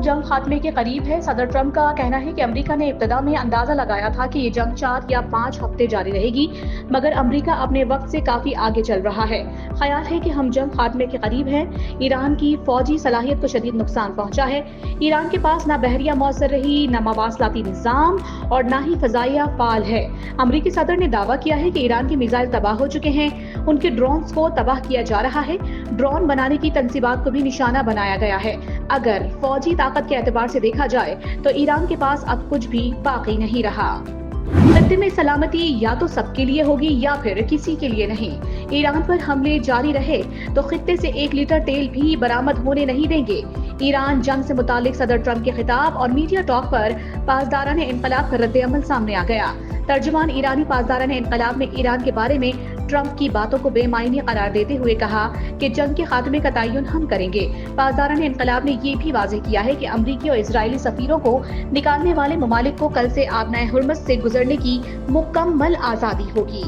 جنگ خاتمے کے قریب ہے۔ صدر ٹرمپ کا کہنا ہے کہ امریکہ نے ابتدا میں اندازہ لگایا تھا کہ یہ جنگ 4 یا 5 ہفتے جاری رہے گی، مگر امریکہ اپنے وقت سے کافی آگے چل رہا ہے۔ خیال ہے کہ ہم جنگ خاتمے کے قریب ہیں۔ ایران کی فوجی صلاحیت کو شدید نقصان پہنچا ہے۔ ایران کے پاس نہ بحریہ مؤثر رہی، نہ مواصلاتی نظام اور نہ ہی فضائیہ فعال ہے۔ امریکی صدر نے دعویٰ کیا ہے کہ ایران کے میزائل تباہ ہو چکے ہیں، ان کے ڈرونز کو تباہ کیا جا رہا ہے۔ ڈرون بنانے کی تنصیبات کو بھی نشانہ بنایا گیا ہے۔ اگر فوجی طاقت کے اعتبار سے دیکھا جائے تو ایران کے پاس اب کچھ بھی باقی نہیں رہا۔ خطے میں سلامتی یا تو سب کے لیے ہوگی یا پھر کسی کے لیے نہیں۔ ایران پر حملے جاری رہے تو خطے سے 1 لیٹر تیل بھی برآمد ہونے نہیں دیں گے۔ ایران جنگ سے متعلق صدر ٹرمپ کے خطاب اور میڈیا ٹاک پر پاسدارانہ انقلاب کا رد عمل سامنے آ گیا۔ ترجمان ایرانی پاسدارانہ انقلاب نے ایران کے بارے میں ٹرمپ کی باتوں کو بے معنی قرار دیتے ہوئے کہا کہ جنگ کے خاتمے کا تعین ہم کریں گے۔ پاسدارانہ انقلاب نے یہ بھی واضح کیا ہے کہ امریکی اور اسرائیلی سفیروں کو نکالنے والے ممالک کو کل سے آبنائے ہرمز سے گزرنے کی مکمل آزادی ہوگی۔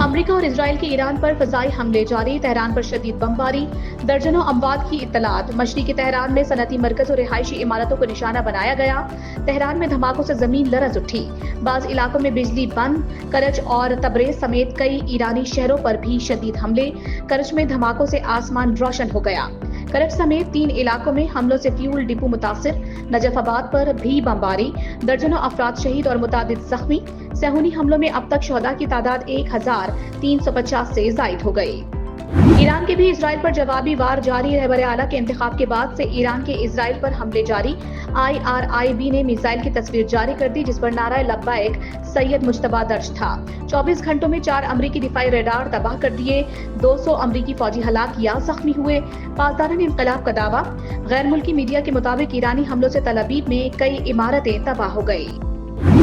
امریکہ اور اسرائیل کے ایران پر فضائی حملے جاری، تہران پر شدید بمباری، درجنوں اموات کی اطلاعات۔ مشرقی تہران میں صنعتی مرکز اور رہائشی عمارتوں کو نشانہ بنایا گیا۔ تہران میں دھماکوں سے زمین لرز اٹھی، بعض علاقوں میں بجلی بند۔ کرچ اور تبریز سمیت کئی ایرانی شہروں پر بھی شدید حملے۔ کرچ میں دھماکوں سے آسمان روشن ہو گیا۔ کرچ سمیت 3 علاقوں میں حملوں سے فیول ڈپو متاثر۔ نجف آباد پر بھی بمباری، درجنوں افراد شہید اور متعدد زخمی۔ صہیونی حملوں میں اب تک شہداء کی تعداد 1350 سے زائد ہو گئی۔ ایران کے بھی اسرائیل پر جوابی وار جاری۔ رہبر اعلیٰ کے انتخاب کے بعد سے ایران کے اسرائیل پر حملے جاری۔ IRIB نے میزائل کی تصویر جاری کر دی جس پر نعرہ لبیک سید مجتبیٰ درج تھا۔ 24 گھنٹوں میں 4 امریکی دفاعی ریڈار تباہ کر دیے، 200 امریکی فوجی ہلاک یا زخمی ہوئے۔ پاسدارانہ انقلاب کا دعویٰ۔ غیر ملکی میڈیا کے مطابق ایرانی حملوں سے تل ابیب میں کئی عمارتیں تباہ ہو گئی۔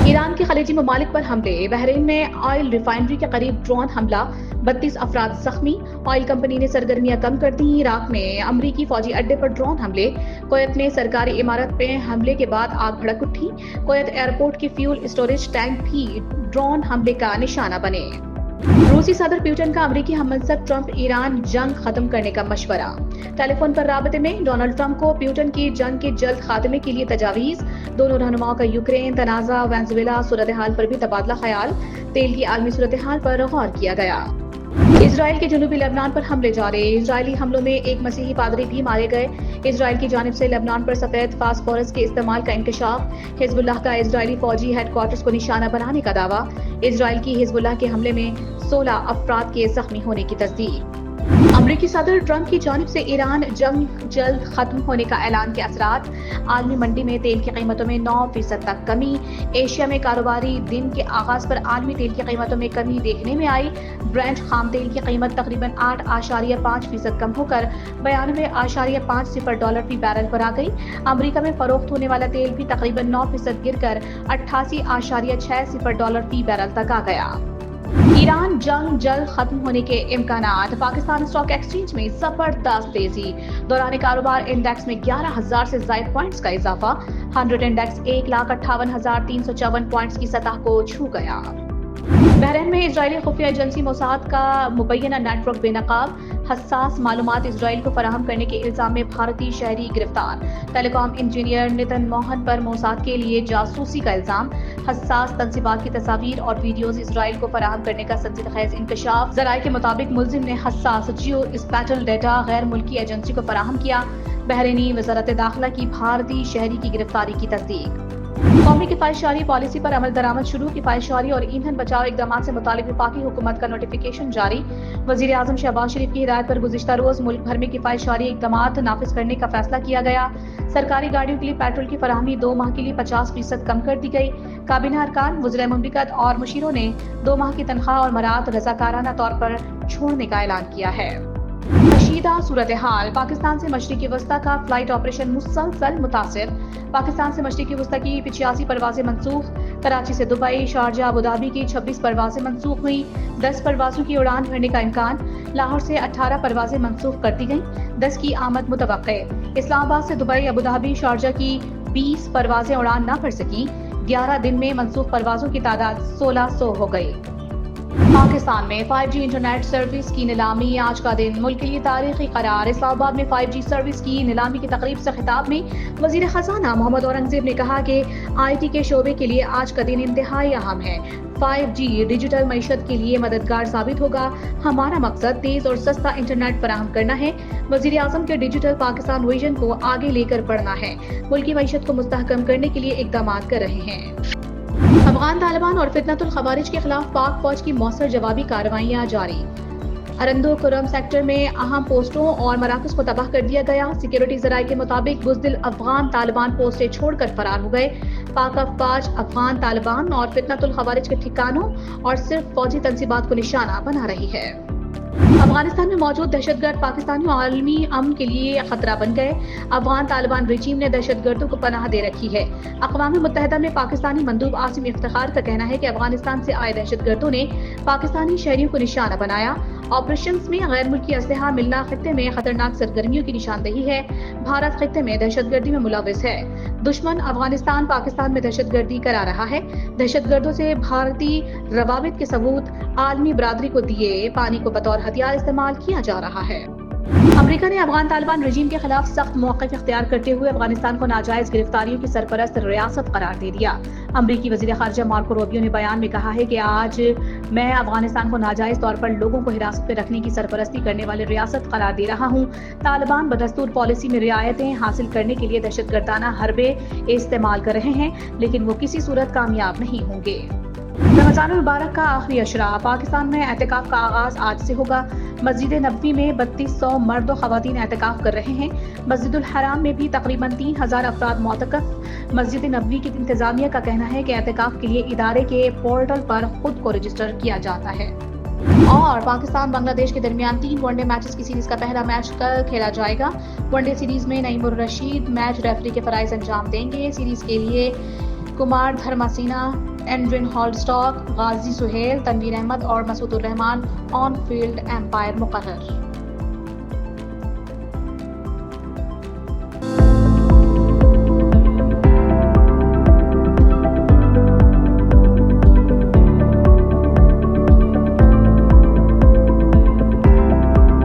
ایران کے خلیجی ممالک پر حملے۔ بحرین میں آئل ریفائنری کے قریب ڈرون حملہ، 32 افراد زخمی۔ آئل کمپنی نے سرگرمیاں کم کر دیں۔ عراق میں امریکی فوجی اڈے پر ڈرون حملے۔ کویت میں سرکاری عمارت پہ حملے کے بعد آگ بھڑک اٹھی۔ کویت ایئرپورٹ کی فیول اسٹوریج ٹینک بھی ڈرون حملے کا نشانہ بنے۔ روسی صدر پیوٹن کا امریکی ہم منصب ٹرمپ ایران جنگ ختم کرنے کا مشورہ۔ ٹیلی فون پر رابطے میں ڈونلڈ ٹرمپ کو پیوٹن کی جنگ کے جلد خاتمے کے لیے تجاویز۔ دونوں رہنماؤں کا یوکرین، تنازع، وینزویلا صورتحال پر بھی تبادلہ خیال۔ تیل کی عالمی صورتحال پر غور کیا گیا۔ اسرائیل کے جنوبی لبنان پر حملے جاری۔ اسرائیلی حملوں میں ایک مسیحی پادری بھی مارے گئے۔ اسرائیل کی جانب سے لبنان پر سفید فاسفورس کے استعمال کا انکشاف۔ حزب اللہ کا اسرائیلی فوجی ہیڈ کوارٹرز کو نشانہ بنانے کا دعویٰ۔ اسرائیل کی حزب اللہ کے حملے میں 16 افراد کے زخمی ہونے کی تصدیق۔ امریکی صدر ٹرمپ کی جانب سے ایران جنگ جلد ختم ہونے کا اعلان کے اثرات۔ عالمی منڈی میں تیل کی قیمتوں میں 9% تک کمی۔ ایشیا میں کاروباری دن کے آغاز پر عالمی تیل کی قیمتوں میں کمی دیکھنے میں آئی۔ برنٹ خام تیل کی قیمت تقریباً 8.5% کم ہو کر $92.50 فی بیرل پر آ گئی۔ امریکہ میں فروخت ہونے والا تیل بھی تقریباً 9% گر کر $88.60 فی بیرل تک آ گیا۔ ایران جنگ جلد ختم ہونے کے امکانات۔ پاکستان اسٹاک ایکسچینج میں زبردست تیزی۔ دوران کاروبار انڈیکس میں 11,000 سے زائد پوائنٹس کا اضافہ۔ 100 انڈیکس 1,58,354 پوائنٹس کی سطح کو چھو گیا۔ بحرین میں اسرائیلی خفیہ ایجنسی موساد کا مبینہ نیٹ ورک بے نقاب۔ حساس معلومات اسرائیل کو فراہم کرنے کے الزام میں بھارتی شہری گرفتار۔ ٹیلی کام انجینئر نتن موہن پر موساد کے لیے جاسوسی کا الزام۔ حساس تنصیبات کی تصاویر اور ویڈیوز اسرائیل کو فراہم کرنے کا سنجیدہ خیز انکشاف۔ ذرائع کے مطابق ملزم نے حساس جیو اسپیٹل ڈیٹا غیر ملکی ایجنسی کو فراہم کیا۔ بحرینی وزارت داخلہ کی بھارتی شہری کی گرفتاری کی تصدیق۔ قومی کفایت پالیسی پر عمل درآمد شروع۔ کفایت شعاری اور ایندھن بچاؤ اقدامات سے متعلق وفاقی حکومت کا نوٹیفیکیشن جاری۔ وزیر اعظم شہباز شریف کی ہدایت پر گزشتہ روز ملک بھر میں کفایت شعاری اقدامات نافذ کرنے کا فیصلہ کیا گیا۔ سرکاری گاڑیوں کے لیے پیٹرول کی فراہمی 2 ماہ کے لیے 50% کم کر دی گئی۔ کابینہ ارکان، وزرائے مملکت اور مشیروں نے 2 ماہ کی تنخواہ اور مراد رضاکارانہ طور پر چھوڑنے کا اعلان کیا ہے۔ کشیدہ صورتحال۔ پاکستان سے مشرقی وسطی کا فلائٹ آپریشن مسلسل متاثر۔ پاکستان سے مشرقی وسطی کی 85 پروازیں منسوخ۔ کراچی سے دبئی، شارجہ، ابوظہبی کی 26 پروازیں منسوخ ہوئیں۔ 10 پروازوں کی اڑان بھرنے کا امکان۔ لاہور سے 18 پروازیں منسوخ کر دی گئیں، 10 کی آمد متوقع۔ اسلام آباد سے دبئی، ابوظہبی، شارجہ کی 20 پروازیں اڑان نہ بھر سکیں۔ 11 دن میں منسوخ پروازوں کی تعداد 1600 ہو گئی۔ پاکستان میں 5G انٹرنیٹ سروس کی نیلامی آج کا دن ملک کے لیے تاریخی قرار۔ اسلام آباد میں 5G سروس کی نیلامی کی تقریب سے خطاب میں وزیر خزانہ محمد اورنگزیب نے کہا کہ آئی ٹی کے شعبے کے لیے آج کا دن انتہائی اہم ہے۔ 5G ڈیجیٹل معیشت کے لیے مددگار ثابت ہوگا۔ ہمارا مقصد تیز اور سستا انٹرنیٹ فراہم کرنا ہے۔ وزیر اعظم کے ڈیجیٹل پاکستان ویژن کو آگے لے کر بڑھنا ہے۔ ملکی معیشت کو مستحکم کرنے کے لیے اقدامات کر رہے ہیں۔ افغان طالبان اور فتنۃ الخوارج کے خلاف پاک فوج کی مؤثر جوابی کارروائیاں جاری۔ ارندو کرم سیکٹر میں اہم پوسٹوں اور مراکز کو تباہ کر دیا گیا۔ سیکیورٹی ذرائع کے مطابق بزدل افغان طالبان پوسٹیں چھوڑ کر فرار ہو گئے۔ پاک افواج افغان طالبان اور فتنۃ الخوارج کے ٹھکانوں اور صرف فوجی تنصیبات کو نشانہ بنا رہی ہے۔ افغانستان میں موجود دہشت گرد پاکستانیوں عالمی امن کے لیے خطرہ بن گئے۔ افغان طالبان رجیم نے دہشت گردوں کو پناہ دے رکھی ہے۔ اقوام متحدہ میں پاکستانی مندوب عاصم افتخار کا کہنا ہے کہ افغانستان سے آئے دہشت گردوں نے پاکستانی شہریوں کو نشانہ بنایا۔ آپریشنز میں غیر ملکی اسلحہ ملنا خطے میں خطرناک سرگرمیوں کی نشاندہی ہے۔ بھارت خطے میں دہشت گردی میں ملوث ہے۔ دشمن افغانستان پاکستان میں دہشت گردی کرا رہا ہے۔ دہشت گردوں سے بھارتی روابط کے ثبوت عالمی برادری کو دیے، پانی کو بطور ہتھیار استعمال کیا جا رہا ہے۔ امریکہ نے افغان طالبان رجیم کے خلاف سخت موقف اختیار کرتے ہوئے افغانستان کو ناجائز گرفتاریوں کی سرپرست ریاست قرار دے دیا۔ امریکی وزیر خارجہ مارکو روبیو نے بیان میں کہا ہے کہ آج میں افغانستان کو ناجائز طور پر لوگوں کو حراست میں رکھنے کی سرپرستی کرنے والی ریاست قرار دے رہا ہوں۔ طالبان بدستور پالیسی میں رعایتیں حاصل کرنے کے لیے دہشت گردانہ حربے استعمال کر رہے ہیں، لیکن وہ کسی صورت کامیاب نہیں ہوں گے۔ رمضان المبارک کا آخری اشرا۔ پاکستان میں اعتکاف کا آغاز آج سے ہوگا۔ مسجد نبوی میں 3200 مرد و خواتین اعتکاف کر رہے ہیں۔ مسجد الحرام میں بھی تقریباً 3000 افراد معتکف۔ مسجد نبوی کی انتظامیہ کا کہنا ہے کہ اعتکاف کے لیے ادارے کے پورٹل پر خود کو رجسٹر کیا جاتا ہے۔ اور پاکستان بنگلہ دیش کے درمیان 3 ون ڈے میچز کی سیریز کا پہلا میچ کل کھیلا جائے گا۔ ون ڈے سیریز میں نعیم الرشید میچ ریفری کے فرائض انجام دیں گے۔ سیریز کے لیے کمار دھرماسینا، اینڈرن ہالسٹاک، غازی سہیل، تنویر احمد اور مسعود الرحمان آن فیلڈ امپائر مقرر۔